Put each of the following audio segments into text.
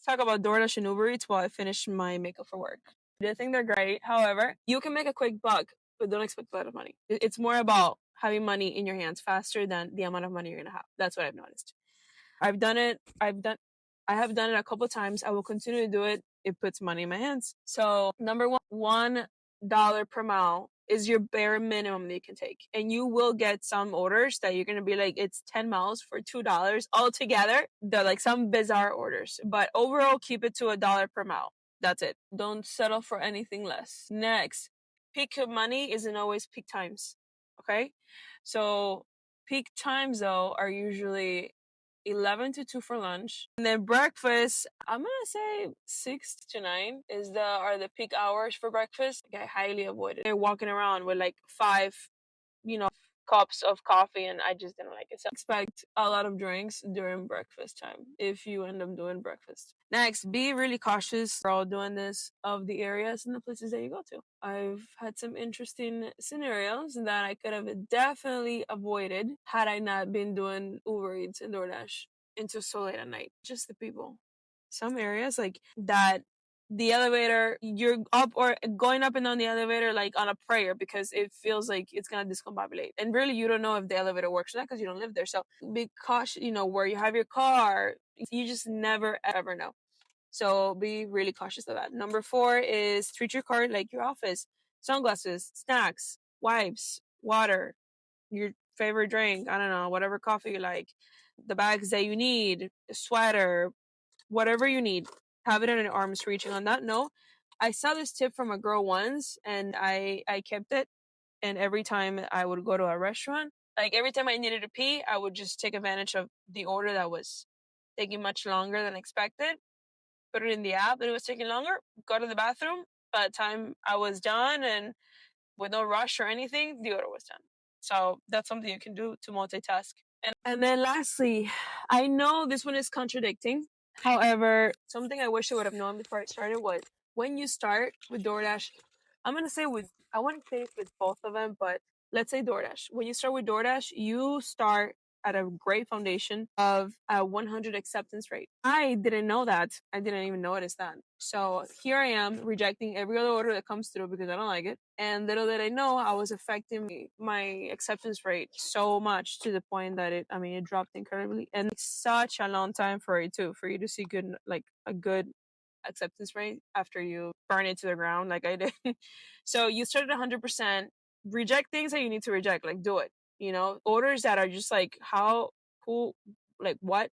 talk about DoorDash and UberEats while I finish my makeup for work. I think they're great. However, you can make a quick buck, but don't expect a lot of money. It's more about having money in your hands faster than the amount of money you're gonna have. That's what I've noticed. I've done it. I have done it a couple times. I will continue to do it. It puts money in my hands. So number one, $1 per mile is your bare minimum that you can take. And you will get some orders that you're going to be like, it's 10 miles for $2 altogether. They're like some bizarre orders. But overall, keep it to $1 per mile. That's it. Don't settle for anything less. Next, peak money isn't always peak times. Okay? So peak times, though, are usually 11 to 2 for lunch. And then breakfast, I'm gonna say 6 to 9 are the peak hours for breakfast. Like, I highly avoid it. They're walking around with like 5, cups of coffee, and I just didn't like it. So expect a lot of drinks during breakfast time if you end up doing breakfast. Next, be really cautious while doing this of the areas and the places that you go to. I've had some interesting scenarios that I could have definitely avoided had I not been doing Uber Eats and DoorDash until so late at night. Just the people. Some areas like that, the elevator, you're up or going up and down the elevator like on a prayer because it feels like it's gonna discombobulate. And really, you don't know if the elevator works or not because you don't live there. So be cautious, where you have your car. You just never ever know. So be really cautious of that. Number 4 is treat your car like your office. Sunglasses, snacks, wipes, water, your favorite drink, I don't know, whatever coffee you like, the bags that you need, a sweater, whatever you need, have it in your arm's reaching. On that note, I saw this tip from a girl once and I kept it. And every time I would go to a restaurant, like every time I needed to pee, I would just take advantage of the order that was taking much longer than expected, put it in the app that it was taking longer, go to the bathroom. By the time I was done and with no rush or anything, the order was done. So that's something you can do to multitask. And then lastly, I know this one is contradicting. However, something I wish I would have known before I started was when you start with DoorDash, I want to say with both of them, but let's say DoorDash. When you start with DoorDash, you start at a great foundation of a 100 acceptance rate. I didn't know that. I didn't even notice that. So here I am rejecting every other order that comes through because I don't like it. And little did I know, I was affecting my acceptance rate so much to the point that it dropped incredibly. And it's such a long time for you to see a good acceptance rate after you burn it to the ground like I did. So you started 100%. Reject things that you need to reject. Like, do it. Orders that are just like, how cool, like what?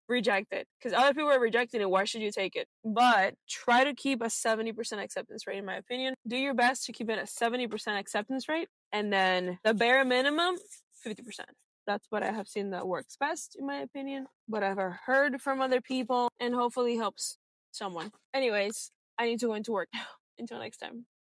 Reject it. Because other people are rejecting it. Why should you take it? But try to keep a 70% acceptance rate, in my opinion. Do your best to keep it a 70% acceptance rate. And then the bare minimum, 50%. That's what I have seen that works best, in my opinion. What I've heard from other people, and hopefully helps someone. Anyways, I need to go into work now. Until next time.